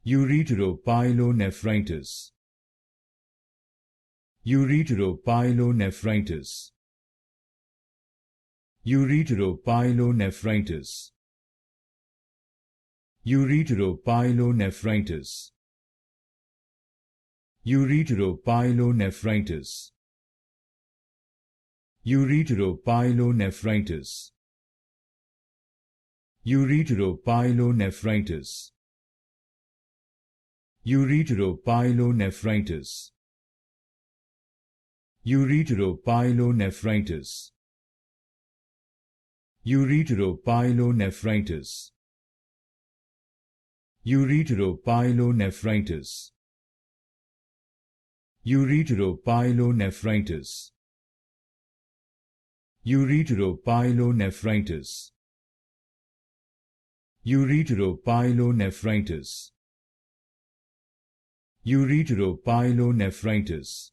Ureteropyelonephritis. Ureteropyelonephritis. Ureteropyelonephritis. Ureteropyelonephritis. Ureteropyelonephritis. Ureteropyelonephritis. Ureteropyelonephritis. Ureteropyelonephritis. Ureteropyelonephritis. Ureteropyelonephritis. Ureteropyelonephritis. Ureteropyelonephritis. Ureteropyelonephritis. Ureteropyelonephritis. Ureteropyelonephritis.